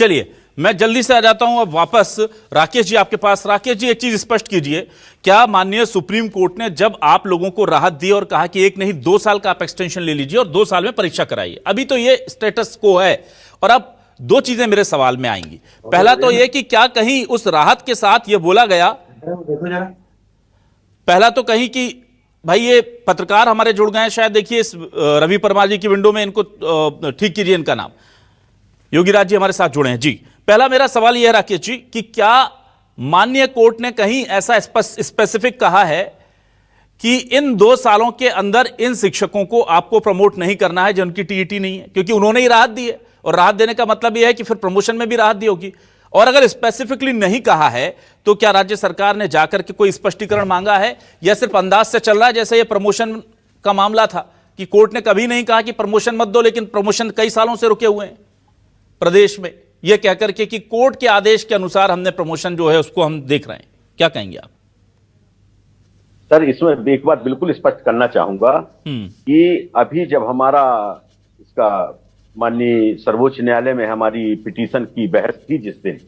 चलिए मैं जल्दी से आ जाता हूं अब वापस राकेश जी आपके पास। राकेश जी, एक चीज स्पष्ट कीजिए, क्या माननीय सुप्रीम कोर्ट ने जब आप लोगों को राहत दी और कहा कि 1 नहीं 2 साल का आप एक्सटेंशन ले लीजिए और 2 साल में परीक्षा कराइए, अभी तो ये स्टेटस को है, और अब 2 चीजें मेरे सवाल में आएंगी। पहला तो यह कि क्या कहीं उस राहत के साथ यह बोला गया, पहला तो कहीं कि भाई ये पत्रकार हमारे जुड़ गए हैं शायद, देखिए इस रवि परमार जी की विंडो में, इनको ठीक कीजिए इनका नाम, योगीराज जी हमारे साथ जुड़े हैं जी। पहला मेरा सवाल यह राकेश जी कि क्या माननीय कोर्ट ने कहीं ऐसा स्पेसिफिक कहा है कि इन 2 सालों के अंदर इन शिक्षकों को आपको प्रमोट नहीं करना है जिनकी टीईटी नहीं है, क्योंकि उन्होंने ही राहत दी है और राहत देने का मतलब यह है कि फिर प्रमोशन में भी राहत दी होगी। और अगर स्पेसिफिकली नहीं कहा है तो क्या राज्य सरकार ने जाकर के कोई स्पष्टीकरण मांगा है या सिर्फ अंदाज से चल रहा है, जैसे ये प्रमोशन का मामला था कि कोर्ट ने कभी नहीं कहा कि प्रमोशन मत दो, लेकिन प्रमोशन कई सालों से रुके हुए हैं प्रदेश में, यह कहकर के कि कोर्ट के आदेश के अनुसार हमने प्रमोशन जो है उसको हम देख रहे हैं। क्या कहेंगे आप? सर, इसमें एक बात बिल्कुल स्पष्ट करना चाहूंगा कि अभी जब हमारा इसका माननीय सर्वोच्च न्यायालय में हमारी पिटीशन की बहस थी जिस दिन,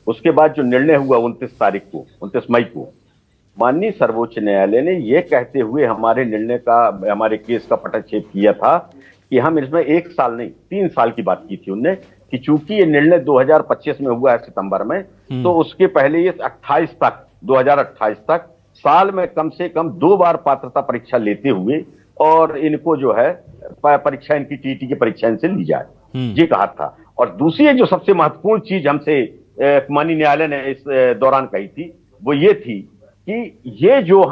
उसके बाद जो निर्णय हुआ 29 मई को, माननीय सर्वोच्च न्यायालय ने यह कहते हुए हमारे निर्णय का, हमारे केस का पटक्षेप किया था कि हम इसमें 1 साल नहीं 3 साल की बात की थी उनने, कि चूंकि ये निर्णय 2025 में हुआ है सितंबर में, तो उसके पहले ये 2028 तक साल में कम से कम 2 बार पात्रता परीक्षा लेते हुए और इनको जो है परीक्षा, इनकी टीटी की परीक्षा इनसे ली जाए, ये कहा था। और दूसरी जो सबसे महत्वपूर्ण चीज हमसे माननीय न्यायालय ने इस दौरान कही थी, वो ये थी कि ये जो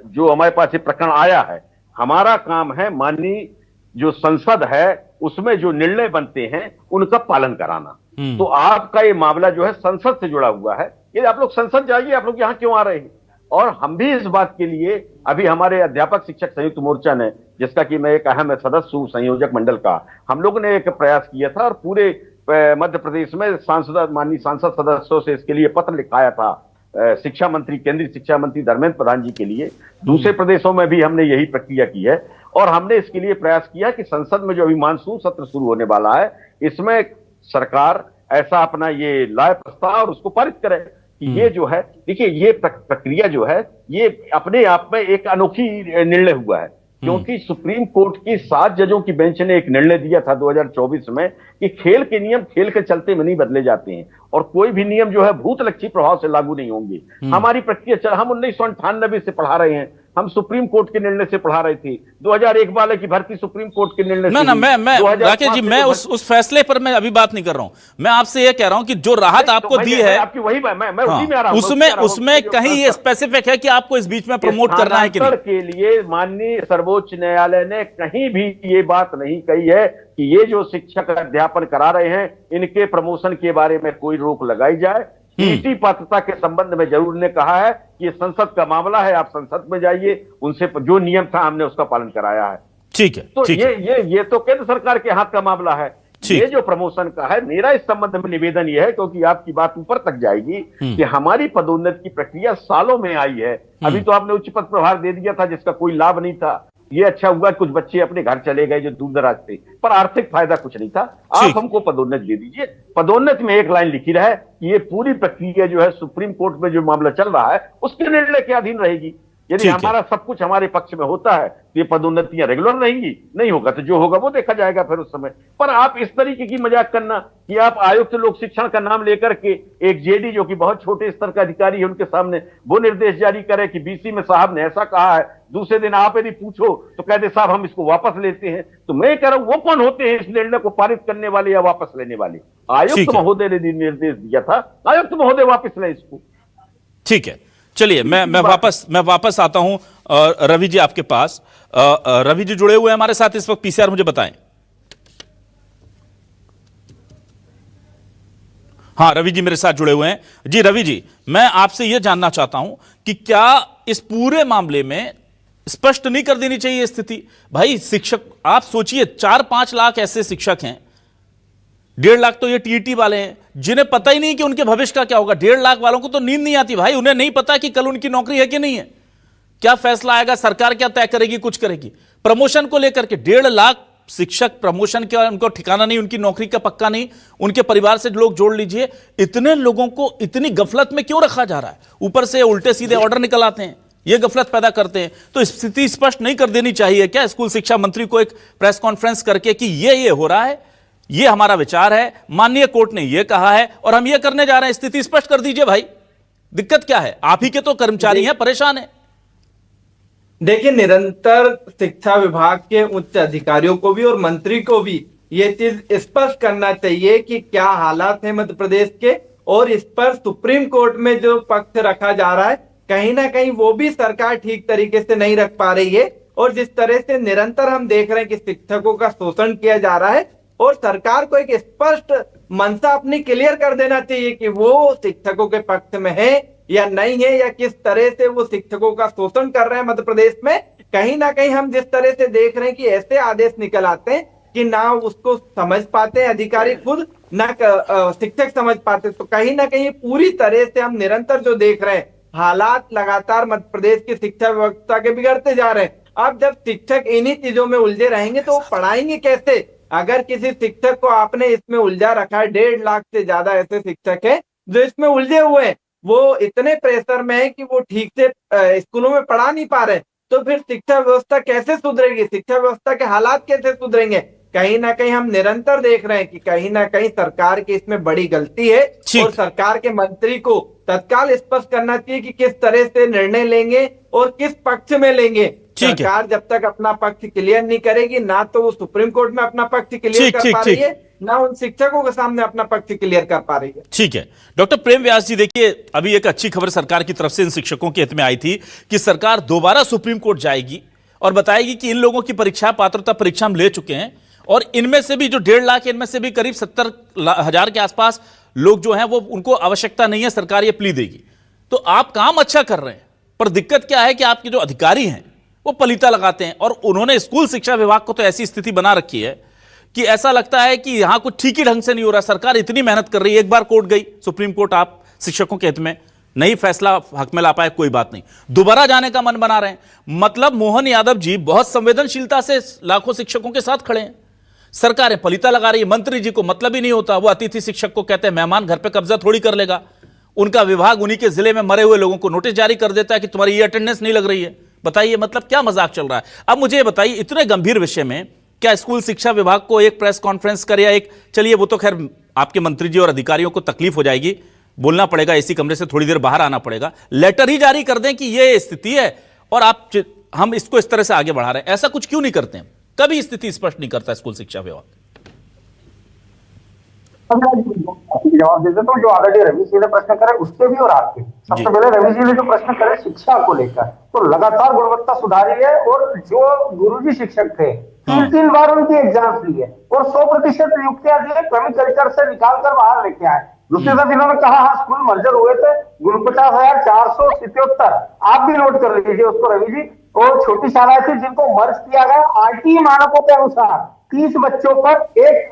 जो हमारे पास ये प्रकरण आया है, हमारा काम है माननीय जो संसद है उसमें जो निर्णय बनते हैं उनका पालन कराना। तो आपका ये मामला जो है संसद से जुड़ा हुआ है, ये आप लोग संसद जाइए, आप लोग यहाँ क्यों आ रहे हैं? और हम भी इस बात के लिए अभी हमारे अध्यापक शिक्षक संयुक्त मोर्चा ने, जिसका कि मैं एक अहम सदस्य हूं संयोजक मंडल का, हम लोगों ने एक प्रयास किया था और पूरे मध्य प्रदेश में माननीय सांसद सदस्यों से इसके लिए पत्र लिखाया था शिक्षा मंत्री, केंद्रीय शिक्षा मंत्री धर्मेंद्र प्रधान जी के लिए। दूसरे प्रदेशों में भी हमने यही प्रक्रिया की है और हमने इसके लिए प्रयास किया कि संसद में जो अभी मानसून सत्र शुरू होने वाला है, इसमें सरकार ऐसा अपना ये लाए प्रस्ताव और उसको पारित करे कि ये जो है, देखिए ये प्रक्रिया जो है ये अपने आप में एक अनोखी निर्णय हुआ है, क्योंकि सुप्रीम कोर्ट की 7 जजों की बेंच ने एक निर्णय दिया था 2024 में कि खेल के नियम खेल के चलते में नहीं बदले जाते हैं और कोई भी नियम जो है भूतलक्षी प्रभाव से लागू नहीं होंगे। हमारी प्रक्रिया हम 1998 से पढ़ा रहे हैं, हम सुप्रीम कोर्ट के निर्णय से पढ़ा रहे थे। 2001 वाले की भर्ती सुप्रीम कोर्ट के निर्णय से। मैं राकेश जी, मैं उस फैसले पर मैं अभी बात नहीं कर रहा हूं, मैं आपसे यह कह रहा हूं कि जो राहत आपको दी है आपकी वही मैं उसी में आ रहा हूं, उसमें कहीं ये स्पेसिफिक है कि आपको इस बीच में प्रमोट करना है कि नहीं? के लिए माननीय सर्वोच्च न्यायालय ने कहीं भी ये बात नहीं कही है कि ये जो शिक्षक अध्यापन करा रहे हैं इनके प्रमोशन के बारे में कोई रोक लगाई जाए। टीटी पात्रता के संबंध में जरूर ने कहा है कि ये संसद का मामला है, आप संसद में जाइए, उनसे जो नियम था हमने उसका पालन कराया है। ठीक है, तो ये तो केंद्र सरकार के हाथ का मामला है। ये जो प्रमोशन का है, मेरा इस संबंध में निवेदन यह है, क्योंकि आपकी बात ऊपर तक जाएगी, कि हमारी पदोन्नति की प्रक्रिया सालों में आई है। अभी तो आपने उच्च पद प्रभार दे दिया था जिसका कोई लाभ नहीं था। ये अच्छा हुआ कुछ बच्चे अपने घर चले गए जो दूर दराज थे, पर आर्थिक फायदा कुछ नहीं था। आप हमको पदोन्नति दे दीजिए। पदोन्नति में एक लाइन लिखी रहे कि ये पूरी प्रक्रिया जो है सुप्रीम कोर्ट में जो मामला चल रहा है उसके निर्णय के अधीन रहेगी। यदि हमारा सब कुछ हमारे पक्ष में होता है तो ये पदोन्नतियां रेगुलर रहेंगी, नहीं होगा तो जो होगा वो देखा जाएगा फिर उस समय। पर आप इस तरीके की मजाक करना कि आप आयुक्त लोक शिक्षण का नाम लेकर के एक जेडी जो कि बहुत छोटे स्तर का अधिकारी है उनके सामने वो निर्देश जारी करे कि बीसी में साहब ने ऐसा कहा है, दूसरे दिन आप यदि पूछो तो कहते साहब हम इसको वापस लेते हैं। तो मैं कह रहा हूं वो कौन होते हैं इस निर्णय को पारित करने वाले या वापस लेने वाले? आयुक्त महोदय ने निर्देश दिया था, आयुक्त महोदय वापस लें इसको। ठीक है, चलिए मैं वापस आता हूं रवि जी आपके पास। रवि जी जुड़े हुए हैं हमारे साथ इस वक्त, पीसीआर मुझे बताएं। हाँ, रवि जी मेरे साथ जुड़े हुए हैं जी। रवि जी, मैं आपसे यह जानना चाहता हूं कि क्या इस पूरे मामले में स्पष्ट नहीं कर देनी चाहिए स्थिति? भाई शिक्षक, आप सोचिए 4-5 लाख ऐसे शिक्षक हैं, 1.5 लाख तो ये टीईटी वाले हैं जिन्हें पता ही नहीं कि उनके भविष्य का क्या होगा। 1.5 लाख वालों को तो नींद नहीं आती भाई, उन्हें नहीं पता कि कल उनकी नौकरी है कि नहीं है, क्या फैसला आएगा, सरकार क्या तय करेगी, कुछ करेगी। प्रमोशन को लेकर के 1.5 लाख शिक्षक प्रमोशन का उनको ठिकाना नहीं, उनकी नौकरी का पक्का नहीं, उनके परिवार से लोग जोड़ लीजिए, इतने लोगों को इतनी गफलत में क्यों रखा जा रहा है? ऊपर से उल्टे सीधे ऑर्डर निकल आते हैं, ये गफलत पैदा करते हैं। तो स्थिति स्पष्ट नहीं कर देनी चाहिए क्या स्कूल शिक्षा मंत्री को एक प्रेस कॉन्फ्रेंस करके कि ये हो रहा है, ये हमारा विचार है, माननीय कोर्ट ने ये कहा है और हम ये करने जा रहे हैं, स्थिति स्पष्ट कर दीजिए भाई, दिक्कत क्या है? आप ही के तो कर्मचारी हैं, परेशान हैं। देखिए, निरंतर शिक्षा विभाग के उच्च अधिकारियों को भी और मंत्री को भी ये चीज स्पष्ट करना चाहिए कि क्या हालात है मध्य प्रदेश के, और इस पर सुप्रीम कोर्ट में जो पक्ष रखा जा रहा है कहीं ना कहीं वो भी सरकार ठीक तरीके से नहीं रख पा रही है। और जिस तरह से निरंतर हम देख रहे हैं कि शिक्षकों का शोषण किया जा रहा है, और सरकार को एक स्पष्ट मंशा अपनी क्लियर कर देना चाहिए कि वो शिक्षकों के पक्ष में है या नहीं है, या किस तरह से वो शिक्षकों का शोषण कर रहे हैं मध्य प्रदेश में। कहीं ना कहीं हम जिस तरह से देख रहे हैं कि ऐसे आदेश निकल आते हैं कि ना उसको समझ पाते हैं अधिकारी खुद, ना शिक्षक समझ पाते, तो कहीं ना कहीं पूरी तरह से हम निरंतर जो देख रहे हैं हालात लगातार मध्य प्रदेश की शिक्षा व्यवस्था के बिगड़ते जा रहे हैं। अब जब शिक्षक इन्हीं चीजों में उलझे रहेंगे तो वो पढ़ाएंगे कैसे? अगर किसी शिक्षक को आपने इसमें उलझा रखा है, 1.5 लाख से ज्यादा ऐसे शिक्षक हैं जो इसमें उलझे हुए हैं, वो इतने प्रेशर में है कि वो ठीक से स्कूलों में पढ़ा नहीं पा रहे, तो फिर शिक्षा व्यवस्था कैसे सुधरेगी? शिक्षा व्यवस्था के हालात कैसे सुधरेंगे? कहीं ना कहीं हम निरंतर देख रहे हैं कि कहीं ना कहीं सरकार की इसमें बड़ी गलती है, और सरकार के मंत्री को तत्काल स्पष्ट करना चाहिए कि किस तरह से निर्णय लेंगे और किस पक्ष में लेंगे। सरकार जब तक अपना पक्ष क्लियर नहीं करेगी, ना तो वो सुप्रीम कोर्ट में अपना पक्ष क्लियर कर पा रही है, ना उन शिक्षकों के सामने अपना पक्ष क्लियर कर पा रही है। ठीक है डॉक्टर प्रेम व्यास जी, देखिए अभी एक अच्छी खबर सरकार की तरफ से इन शिक्षकों के हित में आई थी कि सरकार दोबारा सुप्रीम कोर्ट जाएगी और बताएगी कि इन लोगों की परीक्षा, पात्रता परीक्षा हम ले चुके हैं, और इनमें से भी जो 1.5 लाख, इनमें से भी करीब 70,000 के आसपास लोग जो हैं वो, उनको आवश्यकता नहीं है, सरकार ये प्ली देगी। तो आप काम अच्छा कर रहे हैं, पर दिक्कत क्या है कि आपके जो अधिकारी हैं वो पलीता लगाते हैं, और उन्होंने स्कूल शिक्षा विभाग को तो ऐसी स्थिति बना रखी है कि ऐसा लगता है कि यहां कुछ ठीक ही ढंग से नहीं हो रहा। सरकार इतनी मेहनत कर रही है, एक बार कोर्ट गई, सुप्रीम कोर्ट, आप शिक्षकों के हित में नहीं फैसला हक में ला पाए, कोई बात नहीं, दोबारा जाने का मन बना रहे हैं। मतलब मोहन यादव जी बहुत संवेदनशीलता से लाखों शिक्षकों के साथ खड़े हैं, सरकारें पलीता लगा रही है। मंत्री जी को मतलब ही नहीं होता, वो अतिथि शिक्षक को कहते हैं मेहमान घर पे कब्जा थोड़ी कर लेगा, उनका विभाग उन्हीं के जिले में मरे हुए लोगों को नोटिस जारी कर देता है कि तुम्हारी ये अटेंडेंस नहीं लग रही है। बताइए, मतलब क्या मजाक चल रहा है? अब मुझे बताइए, इतने गंभीर विषय में क्या स्कूल शिक्षा विभाग को एक प्रेस कॉन्फ्रेंस कर, या एक, चलिए वो तो खैर आपके मंत्री जी और अधिकारियों को तकलीफ हो जाएगी, बोलना पड़ेगा, इसी कमरे से थोड़ी देर बाहर आना पड़ेगा, लेटर ही जारी कर दें कि ये स्थिति है और हम इसको इस तरह से आगे बढ़ा रहे हैं। ऐसा कुछ क्यों नहीं करते हैं? कभी स्थिति स्पष्ट नहीं करता स्कूल शिक्षा विभाग। जवाब दे देता हूँ। जो ऑलरेडी रवि जी ने प्रश्न करे उसके भी और आपके, सबसे पहले रवि जी ने जो प्रश्न करे शिक्षा को लेकर, तो लगातार गुणवत्ता सुधारी है, और जो गुरुजी शिक्षक थे 3 बार उनकी एग्जाम्स ली है और 100% नियुक्तियां दी है, कल्चर से निकाल कर बाहर लेके आए। दूसरी तरफ इन्होंने कहा हाँ स्कूल मर्जर हुए थे, 49,477, आप भी नोट कर लीजिए उसको रवि जी, और छोटी शालाएं थी जिनको मर्ज किया गया आरटीई मानकों के अनुसार 30 बच्चों पर एक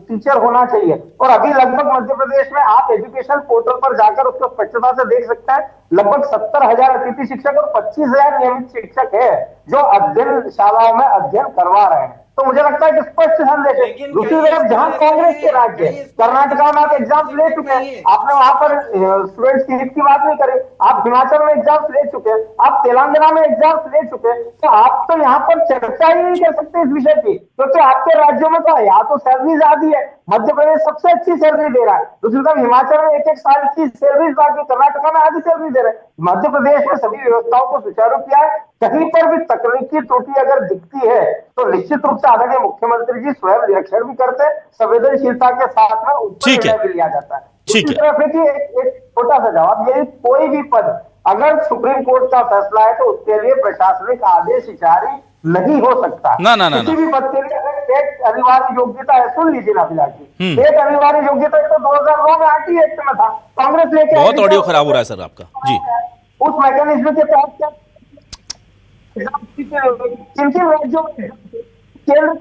टीचर होना चाहिए। और अभी लगभग मध्य प्रदेश में आप एजुकेशन पोर्टल पर जाकर उसको स्पष्टता से देख सकते हैं, लगभग 70,000 अतिथि शिक्षक और 25,000 नियमित शिक्षक है जो अध्ययन शालाओं में अध्ययन करवा रहे हैं। तो मुझे लगता है कि स्पष्ट संदेश है। दूसरी तरफ जहां कांग्रेस के राज्य कर्नाटका में आप एग्जाम्स ले चुके हैं, आपने वहां पर स्टूडेंट्स की हित की बात नहीं करी, आप हिमाचल में एग्जाम्स ले चुके हैं, आप तेलंगाना में एग्जाम्स ले चुके हैं, तो आप तो यहाँ पर चर्चा ही नहीं कर सकते इस विषय की, क्योंकि आपके राज्यों में तो या तो सैलरी आधी है, मध्य प्रदेश सबसे अच्छी सैलरी दे रहा है, दूसरी तरफ हिमाचल में 1-1 साल की सैलरी बाकी, कर्नाटका में आधी सैलरी दे रहे हैं। मध्य प्रदेश में सभी व्यवस्थाओं को सुचारू किया है, कहीं पर भी तकनीकी त्रुटि अगर दिखती है तो निश्चित रूप से आदरणीय मुख्यमंत्री जी स्वयं निरीक्षण भी करते हैं, संवेदनशीलता के साथ में उत्तर भी लिया जाता है। दूसरी तरफ है कि एक छोटा सा जवाब, यही कोई भी पद अगर सुप्रीम कोर्ट का फैसला है तो उसके लिए प्रशासनिक आदेश जारी नहीं हो सकता। किसी भी पद के लिए अगर एक अनिवार्य योग्यता है, सुन लीजिए ना फिलहाल की, एक अनिवार्य योग्यता तो 2009 में आरटीई एक्ट में था, कांग्रेस लेके बहुत ऑडियो खराब हो रहा है सर आपका जी। उस मैकेनिज्म के तहत किन राज्यों में केंद्र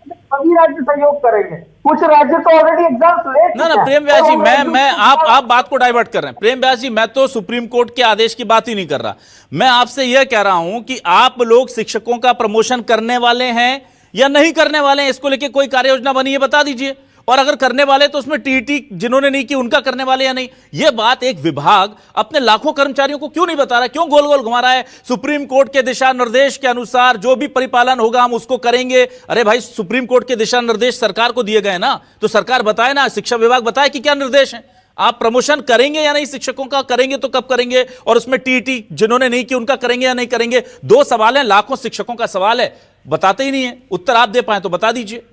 सभी राज्य सहयोग करेंगे, कुछ राज्य तो ऑलरेडी एग्जाम्स ले चुके हैं। ना प्रेम व्यास जी, मैं आप बात को डाइवर्ट कर रहे हैं। प्रेम व्यास जी, मैं तो सुप्रीम कोर्ट के आदेश की बात ही नहीं कर रहा, मैं आपसे यह कह रहा हूं कि आप लोग शिक्षकों का प्रमोशन करने वाले हैं या नहीं करने वाले हैं, इसको लेके कोई कार्य योजना बनी है बता दीजिए। और अगर करने वाले तो उसमें टीटी जिन्होंने नहीं की उनका करने वाले या नहीं, यह बात एक विभाग अपने लाखों कर्मचारियों को क्यों नहीं बता रहा, क्यों गोल गोल घुमा रहा है? सुप्रीम कोर्ट के दिशा निर्देश के अनुसार जो भी परिपालन होगा हम उसको करेंगे। अरे भाई, सुप्रीम कोर्ट के दिशा निर्देश सरकार को दिए गए ना, तो सरकार बताए ना, शिक्षा विभाग बताए कि क्या निर्देश है। आप प्रमोशन करेंगे या नहीं, शिक्षकों का करेंगे तो कब करेंगे, और उसमें टीटी जिन्होंने नहीं की उनका करेंगे या नहीं करेंगे? दो सवाल हैं, लाखों शिक्षकों का सवाल है, बताते ही नहीं है। उत्तर आप दे पाए तो बता दीजिए।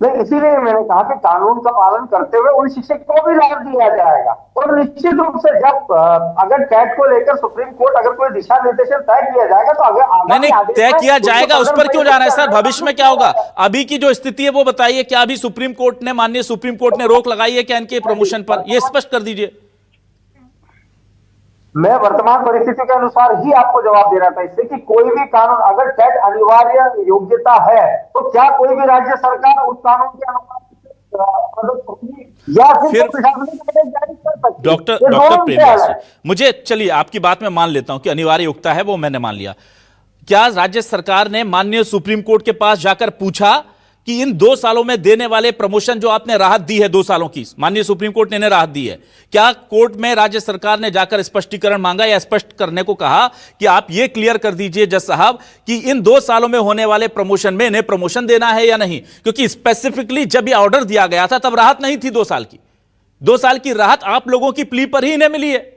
नहीं, इसीलिए मैंने कहा कि कानून का पालन करते हुए उन शिक्षक को भी लाभ दिया जाएगा। और निश्चित रूप से जब अगर कैट को लेकर सुप्रीम कोर्ट अगर कोई दिशा निर्देशन तय किया जाएगा तो अगर नहीं तय किया जाएगा, उस पर क्यों जाना है सर? भविष्य में क्या होगा? अभी की जो स्थिति है वो बताइए। क्या अभी सुप्रीम कोर्ट ने, माननीय सुप्रीम कोर्ट ने रोक लगाई है क्या इनके प्रमोशन पर? ये स्पष्ट कर दीजिए। मैं वर्तमान परिस्थिति के अनुसार ही आपको जवाब दे रहा था, इससे कि कोई भी कानून अगर टेट अनिवार्य योग्यता है तो क्या कोई भी राज्य सरकार उस कानून के अनुसार या फिर जारी कर सकती? डॉक्टर प्रेमदास, मुझे चलिए आपकी बात में मान लेता हूं कि अनिवार्य योग्यता है, वो मैंने मान लिया। क्या राज्य सरकार ने माननीय सुप्रीम कोर्ट के पास जाकर पूछा कि इन 2 सालों में देने वाले प्रमोशन जो आपने राहत दी है 2 सालों की, माननीय सुप्रीम कोर्ट ने इन्हें राहत दी है, क्या कोर्ट में राज्य सरकार ने जाकर स्पष्टीकरण मांगा या स्पष्ट करने को कहा कि आप ये क्लियर कर दीजिए जज साहब कि इन 2 सालों में होने वाले प्रमोशन में इन्हें प्रमोशन देना है या नहीं? क्योंकि स्पेसिफिकली जब ये ऑर्डर दिया गया था तब राहत नहीं थी 2 साल की। 2 साल की राहत आप लोगों की प्ली पर ही इन्हें मिली है।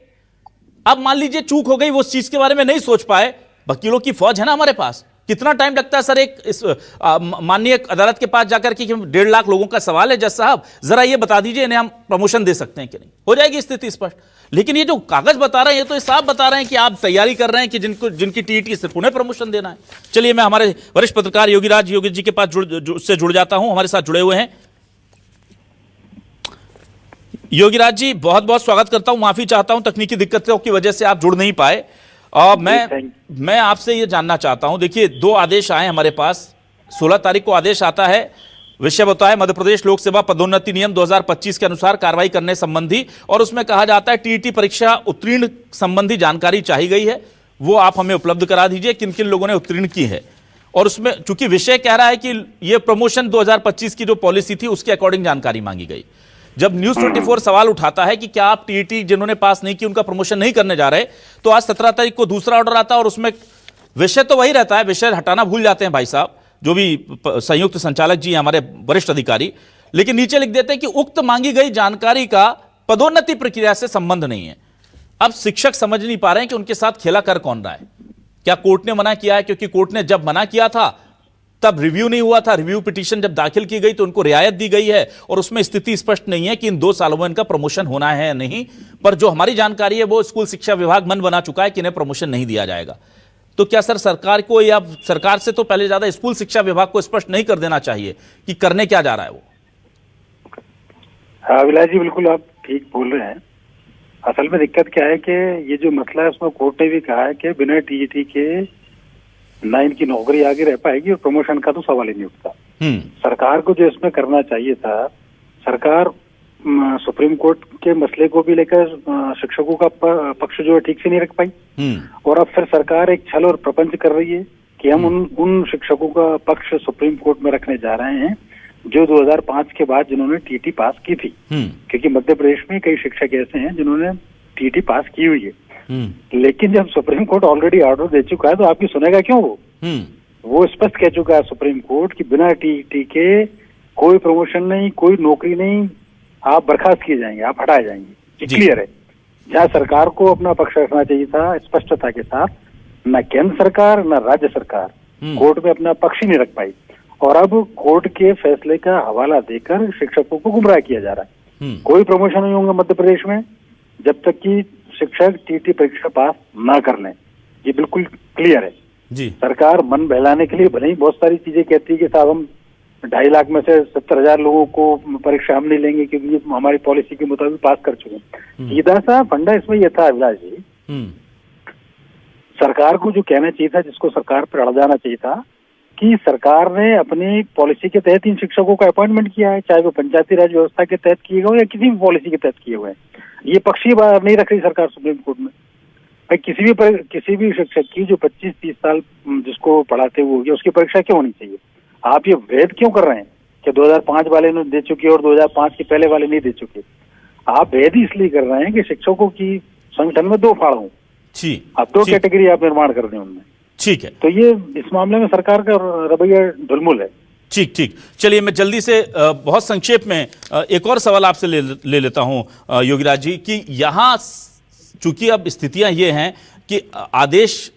अब मान लीजिए चूक हो गई, वो उस चीज के बारे में नहीं सोच पाए, वकीलों की फौज है ना हमारे पास। कितना टाइम लगता है सर एक इस माननीय अदालत के पास जाकर कि 1.5 लाख लोगों का सवाल है, जज साहब जरा ये बता दीजिए इन्हें हम प्रमोशन दे सकते हैं कि नहीं? हो जाएगी स्थिति स्पष्ट। लेकिन ये जो कागज बता रहे हैं ये तो साफ बता रहे हैं कि आप तैयारी कर रहे हैं कि जिनकी टीईटी सिर्फ उन्हें प्रमोशन देना है। चलिए मैं हमारे वरिष्ठ पत्रकार योगीराज जी के पास उससे जुड़ जाता हूं, हमारे साथ जुड़े हुए हैं। योगीराज जी, बहुत बहुत स्वागत करता हूं, माफी चाहता हूं तकनीकी दिक्कतों की वजह से आप जुड़ नहीं पाए। मैं आपसे ये जानना चाहता हूं, देखिए 2 आदेश आए हमारे पास। 16 तारीख को आदेश आता है, विषय बताया मध्य प्रदेश लोक सेवा पदोन्नति नियम 2025 के अनुसार कार्रवाई करने संबंधी, और उसमें कहा जाता है टीईटी परीक्षा उत्तीर्ण संबंधी जानकारी चाहिए गई है, वो आप हमें उपलब्ध करा दीजिए किन किन लोगों ने उत्तीर्ण की है। और उसमें चूंकि विषय कह रहा है कि ये प्रमोशन 2025 की जो पॉलिसी थी उसके अकॉर्डिंग जानकारी मांगी गई। जब न्यूज 24 सवाल उठाता है कि क्या आप टीईटी जिन्होंने पास नहीं की उनका प्रमोशन नहीं करने जा रहे, तो आज 17 तारीख को दूसरा ऑर्डर आता है और उसमें विषय तो वही रहता है, विषय हटाना भूल जाते हैं भाई साहब जो भी संयुक्त संचालक जी हमारे वरिष्ठ अधिकारी, लेकिन नीचे लिख देते हैं कि उक्त मांगी गई जानकारी का पदोन्नति प्रक्रिया से संबंध नहीं है। अब शिक्षक समझ नहीं पा रहे हैं कि उनके साथ खेला कर कौन रहा है। क्या कोर्ट ने मना किया है? क्योंकि कोर्ट ने जब मना किया था तब रिव्यू नहीं हुआ था, रिव्यू पिटीशन जब दाखिल की गई तो उनको रियायत दी गई है और उसमें स्थिति स्पष्ट नहीं है कि इन 2 सालों में इनका प्रमोशन होना है या नहीं। पर जो हमारी जानकारी है वो स्कूल शिक्षा विभाग मन बना चुका है कि इन्हें प्रमोशन नहीं दिया जाएगा। तो क्या सर सरकार को, या सरकार से तो पहले ज्यादा स्कूल शिक्षा विभाग को स्पष्ट नहीं कर देना चाहिए कि करने क्या जा रहा है वो? हाँ अभिलाष जी, बिल्कुल आप ठीक बोल रहे हैं। असल में दिक्कत क्या है कि ये जो मसला है उसमें कोर्ट ने भी कहा है कि बिना टीईटी के ना इनकी नौकरी आगे रह पाएगी और प्रमोशन का तो सवाल ही नहीं उठता। सरकार को जो इसमें करना चाहिए था, सरकार सुप्रीम कोर्ट के मसले को भी लेकर शिक्षकों का पक्ष जो है ठीक से नहीं रख पाई, और अब फिर सरकार एक छल और प्रपंच कर रही है कि हम उन शिक्षकों का पक्ष सुप्रीम कोर्ट में रखने जा रहे हैं जो 2005 के बाद जिन्होंने टीईटी पास की थी। क्योंकि मध्य प्रदेश में कई शिक्षक ऐसे हैं जिन्होंने टीईटी पास की हुई है, लेकिन जब सुप्रीम कोर्ट ऑलरेडी ऑर्डर दे चुका है तो आपकी सुनेगा क्यों? वो स्पष्ट कह चुका है सुप्रीम कोर्ट कि बिना टीईटी के कोई प्रमोशन नहीं, कोई नौकरी नहीं, आप बर्खास्त किए जाएंगे, आप हटाए जाएंगे। क्लियर है। जहाँ सरकार को अपना पक्ष रखना चाहिए था स्पष्टता के साथ, न केंद्र सरकार न राज्य सरकार कोर्ट में अपना पक्ष ही नहीं रख पाई, और अब कोर्ट के फैसले का हवाला देकर शिक्षकों को गुमराह किया जा रहा है। कोई प्रमोशन नहीं होगा मध्य प्रदेश में जब तक कि शिक्षक टीईटी परीक्षा पास ना कर लें। ये बिल्कुल क्लियर है जी। सरकार मन बहलाने के लिए भले ही बहुत सारी चीजें कहती है कि साहब हम 2.5 लाख में से 70,000 लोगों को परीक्षा हम नहीं लेंगे क्योंकि ये हमारी पॉलिसी के मुताबिक पास कर चुके हैं। सीधा सा फंडा इसमें यह था अभिलाष जी, सरकार को जो कहना चाहिए था, जिसको सरकार पर अड़ जाना चाहिए था कि सरकार ने अपनी पॉलिसी के तहत इन शिक्षकों का अपॉइंटमेंट किया है, चाहे वो पंचायती राज व्यवस्था के तहत किए गए या किसी भी पॉलिसी के तहत किए हुए हैं। ये पक्ष ही नहीं रख रही सरकार सुप्रीम कोर्ट में। भाई किसी भी शिक्षक की जो 25-30 साल जिसको पढ़ाते हुए होगी उसकी परीक्षा क्यों होनी चाहिए? आप ये भेद क्यों कर रहे हैं कि 2005 वाले ने दे चुके और 2005 के पहले वाले नहीं दे चुके? आप भेद ही इसलिए कर रहे हैं कि शिक्षकों की संगठन में दो फाड़ हों, जी, आप दो कैटेगरी आप निर्माण कर दें उनमें। ठीक है, तो ये इस मामले में सरकार का रवैया ढुलमुल है। ठीक ठीक। चलिए मैं जल्दी से बहुत संक्षेप में एक और सवाल आपसे ले लेता हूं योगीराज जी, कि यहां चूंकि अब स्थितियां ये हैं कि आदेश,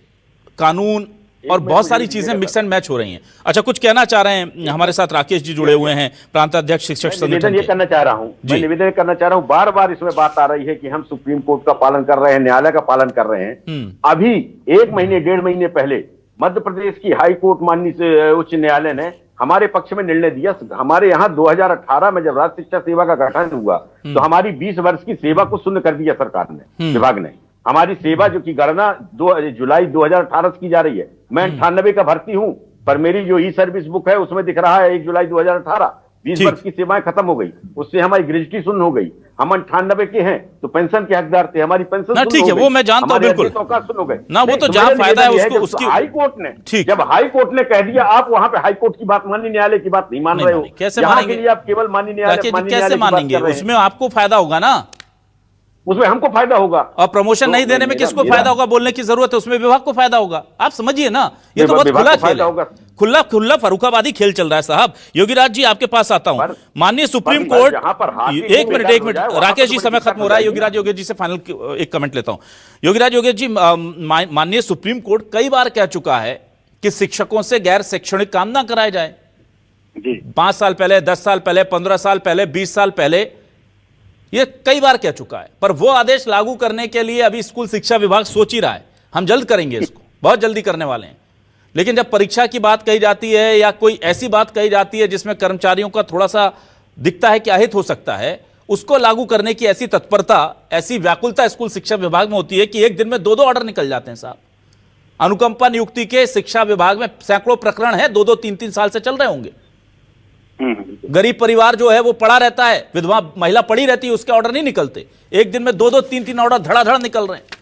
कानून और बहुत सारी चीजें मिक्स एंड मैच हो रही हैं। अच्छा, कुछ कहना चाह रहे हैं? हमारे साथ राकेश जी जुड़े हुए हैं, प्रांताध्यक्ष शिक्षक संगठन निवेदन ये के। करना चाह रहा हूं, मैं निवेदन करना चाह रहा हूं, बार बार इसमें बात आ रही है कि हम सुप्रीम कोर्ट का पालन कर रहे हैं, न्यायालय का पालन कर रहे हैं। अभी 1 महीने 1.5 महीने पहले मध्य प्रदेश की हाई कोर्ट माननीय उच्च न्यायालय ने हमारे पक्ष में निर्णय दिया। हमारे यहाँ 2018 में जब राज्य शिक्षा सेवा का गठन हुआ तो हमारी 20 वर्ष की सेवा को शून्य कर दिया सरकार ने, विभाग ने। हमारी सेवा जो की गणना जुलाई 2018 से की जा रही है। मैं 98 का भर्ती हूं, पर मेरी जो ई सर्विस बुक है उसमें दिख रहा है 1 जुलाई 2018। 20 वर्ष की सेवाएं खत्म हो गई, उससे हमारी ग्रेजुएटी शून्य हो गई। हम 98 के हैं तो पेंशन के हकदार थे, हमारी पेंशन ना, ठीक है, वो मैं जानता हूं बिल्कुल हो गए ना, वो तो जहां फायदा है उसको, उसकी हाई कोर्ट ने, ठीक, जब हाई कोर्ट ने कह दिया, आप वहां पे हाई कोर्ट की बात माननीय न्यायालय की बात नहीं मान रहे हो, कैसे यहाँ मानेंगे? के लिए आप केवल माननीय न्यायालय कैसे मानेंगे? उसमें आपको फायदा होगा ना, उसमें हमको फायदा होगा। और प्रमोशन नहीं देने में किसको फायदा होगा बोलने की जरूरत है? उसमें विभाग को फायदा होगा। आप समझिए ना, ये तो बहुत खुला खेल है, खुला फरुखाबादी खेल चल रहा है साहब। योगीराज जी आपके पास आता हूं। माननीय सुप्रीम कोर्ट, एक मिनट राकेश जी, समय खत्म हो रहा है। योगीराज जी से फाइनल एक कमेंट लेता हूं। योगीराज जी, माननीय सुप्रीम कोर्ट कई बार कह चुका है कि शिक्षकों से गैर शैक्षणिक काम ना कराए जाए। 5 साल पहले, 10 साल पहले, 15 साल पहले, 20 साल पहले, ये कई बार कह चुका है। पर वो आदेश लागू करने के लिए अभी स्कूल शिक्षा विभाग सोच ही रहा है। हम जल्द करेंगे इसको, बहुत जल्दी करने वाले हैं। लेकिन जब परीक्षा की बात कही जाती है या कोई ऐसी बात कही जाती है जिसमें कर्मचारियों का थोड़ा सा दिखता है कि अहित हो सकता है, उसको लागू करने की ऐसी तत्परता, ऐसी व्याकुलता स्कूल शिक्षा विभाग में होती है कि एक दिन में 2-2 ऑर्डर निकल जाते हैं साहब। अनुकंपा नियुक्ति के शिक्षा विभाग में सैकड़ों प्रकरण है, 2-2, 3-3 साल से चल रहे होंगे। गरीब परिवार जो है वो पड़ा रहता है, विधवा महिला पड़ी रहती है, उसके ऑर्डर नहीं निकलते। एक दिन में 2-2, 3-3 ऑर्डर धड़ाधड़ निकल रहे हैं।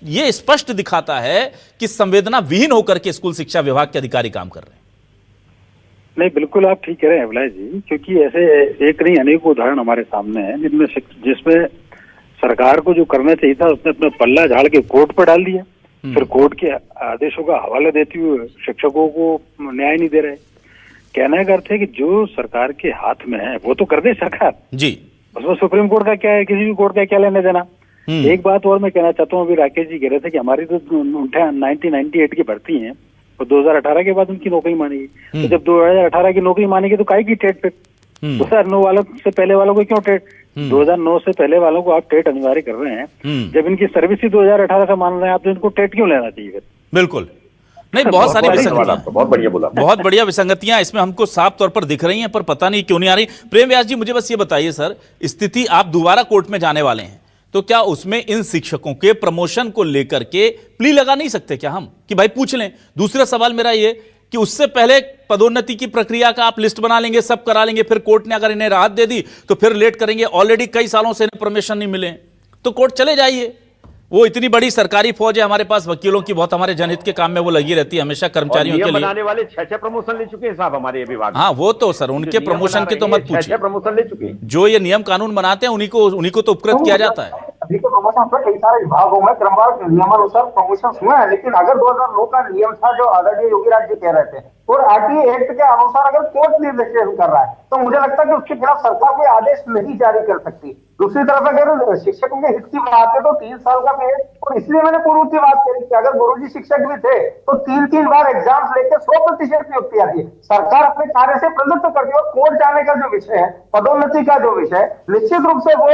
ये स्पष्ट दिखाता है कि संवेदना विहीन होकर के स्कूल शिक्षा विभाग के अधिकारी काम कर रहे हैं। नहीं, बिल्कुल आप ठीक कह रहे हैं अभिलाष जी, क्योंकि ऐसे एक नहीं अनेक उदाहरण हमारे सामने हैं जिसमें सरकार को जो करना चाहिए था उसने अपना पल्ला झाड़ के कोर्ट पर डाल दिया, फिर कोर्ट के आदेशों का हवाला देते हुए शिक्षकों को न्याय नहीं दे रहे। कहने का अर्थ है कि जो सरकार के हाथ में है वो तो कर दे सरकार जी, उसमें सुप्रीम कोर्ट का क्या है, किसी भी कोर्ट का क्या लेने देना। एक बात और मैं कहना चाहता हूँ, अभी राकेश जी कह रहे थे कि हमारी तो 1998 की भर्ती है तो 2018 के बाद उनकी नौकरी मानेगी। तो जब 2018 की नौकरी मानेगी तो काहे की टेट पे? 2009 वालों से पहले वालों को क्यों टेट? 2009 से पहले वालों को आप टेट अनिवार्य कर रहे हैं, जब इनकी सर्विस ही 2018 से मान रहे हैं आप, तो इनको टेट क्यों लेना चाहिए फिर? बिल्कुल नहीं, बहुत सारी विसंगतियां, बहुत बढ़िया बोला, बहुत बढ़िया विसंगतियां इसमें हमको साफ तौर पर दिख रही हैं, पर पता नहीं क्यों नहीं आ रही। प्रेम व्यास जी, मुझे बस ये बताइए सर, स्थिति आप दोबारा कोर्ट में जाने वाले हैं तो क्या उसमें इन शिक्षकों के प्रमोशन को लेकर के प्ली लगा नहीं सकते क्या हम, कि भाई पूछ लें? दूसरा सवाल मेरा ये कि उससे पहले पदोन्नति की प्रक्रिया का आप लिस्ट बना लेंगे, सब करा लेंगे, फिर कोर्ट ने अगर इन्हें राहत दे दी तो फिर लेट करेंगे। ऑलरेडी कई सालों से इन्हें प्रमोशन नहीं मिले तो कोर्ट चले जाइए। वो इतनी बड़ी सरकारी फौज है हमारे पास, वकीलों की बहुत, हमारे जनहित के काम में वो लगी रहती है हमेशा कर्मचारियों के लिए। बनाने वाले 6 प्रमोशन ले चुके हैं साहब हमारे विभाग। हाँ वो तो सर, उनके प्रमोशन की तो मत पूछिए, 6 प्रमोशन ले चुके हैं। जो ये नियम कानून बनाते हैं उन्हीं को तो उपकृत किया जाता है। अभी तो प्रमोशन पर कई सारे विभागों में क्रमवार नियमानुसार प्रमोशन हुआ है, लेकिन अगर 2009 का नियम था जो आदरणीय योगीराज जी कह रहे थे और आरटीए एक्ट के अनुसार अगर कोर्ट निर्देशन कर रहा है तो मुझे लगता है कि उसके खिलाफ सरकार कोई आदेश नहीं जारी कर सकती। दूसरी तरफ अगर शिक्षकों के हित की बात है तो 3 साल का पीरियड, और इसलिए मैंने पूर्व की बात करी कि अगर गुरुजी शिक्षक भी थे तो 3-3 बार एग्जाम्स लेके 100% नियुक्ति आती है। सरकार अपने कार्य से प्रवृत्त करती है और कोर्ट जाने का जो विषय है, पदोन्नति का जो विषय है, निश्चित रूप से वो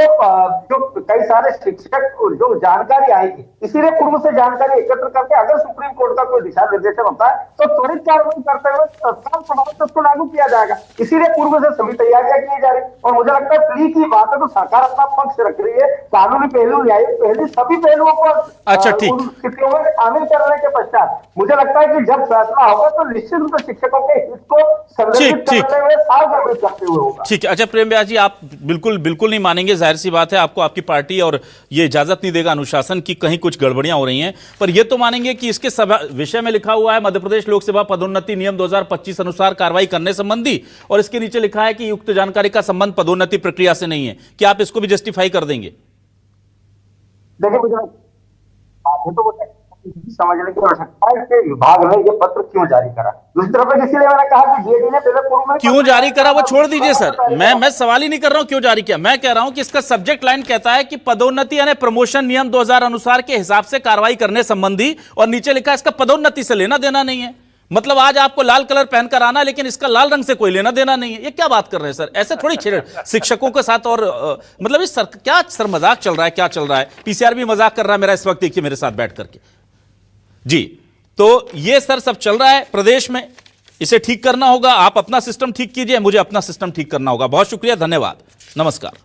जो कई सारे शिक्षक जो जानकारी आएगी, इसीलिए पूर्व से जानकारी एकत्र करके अगर सुप्रीम कोर्ट का कोई दिशा निर्देशन होता है तो त्वरित कार्रवाई करते करते हुए तत्काल प्रभाव से उसको लागू किया जाएगा। इसीलिए पूर्व से सभी तैयारियां की जा रही और मुझे लगता है प्ली की बात है तो सरकार अपना पक्ष रख रही है, कानूनी पहलू, न्यायिक पहलू, सभी पहलुओं को अच्छा, ठीक। उन स्थितियों में शामिल करने के पश्चात मुझे लगता है कि जब फैसला होगा तो निश्चित रूप से शिक्षकों के हित को संरक्षित ठीक। करते हुए सावधानी करते हुए होगा। ठीक है। अच्छा प्रेम व्यास जी, आप बिल्कुल बिल्कुल नहीं मानेंगे, जाहिर सी बात है, आपको आपकी पार्टी और ये इजाजत नहीं देगा अनुशासन की कहीं कुछ गड़बड़ियां हो रही हैं, पर ये तो मानेंगे कि इसके विषय में लिखा हुआ है मध्य प्रदेश लोक सेवा पदोन्नति नियम 2025 अनुसार कार्रवाई करने संबंधी, और इसके नीचे लिखा है कि युक्त जानकारी का संबंध पदोन्नति प्रक्रिया से नहीं है। क्या आप इसको भी जस्टिफाई कर देंगे? देखिए मुझे तो वो समझने की आवश्यकता है कि विभाग ने ये पत्र क्यों जारी करा। दूसरी तरफ इसीलिए मैंने कहा कि जेडी ने पहले पूर्व में क्यों जारी करा वो छोड़ दीजिए सर, मैं सवाल ही नहीं कर रहा हूं क्यों जारी किया। मैं कह रहा हूं कि इसका सब्जेक्ट लाइन कहता है कि पदोन्नति यानी प्रमोशन नियम 2000 अनुसार के हिसाब से कार्रवाई करने संबंधी, और नीचे लिखा है इसका पदोन्नति से लेना देना नहीं है। मतलब आज आपको लाल कलर पहनकर आना, लेकिन इसका लाल रंग से कोई लेना देना नहीं है। ये क्या बात कर रहे हैं सर? ऐसे थोड़ी छेड़ शिक्षकों के साथ, और मतलब इस सर क्या सर मजाक चल रहा है, क्या चल रहा है? पीसीआर भी मजाक कर रहा है मेरा इस वक्त, देखिए मेरे साथ बैठ करके जी। तो ये सर सब चल रहा है प्रदेश में, इसे ठीक करना होगा। आप अपना सिस्टम ठीक कीजिए, मुझे अपना सिस्टम ठीक करना होगा। बहुत शुक्रिया, धन्यवाद, नमस्कार।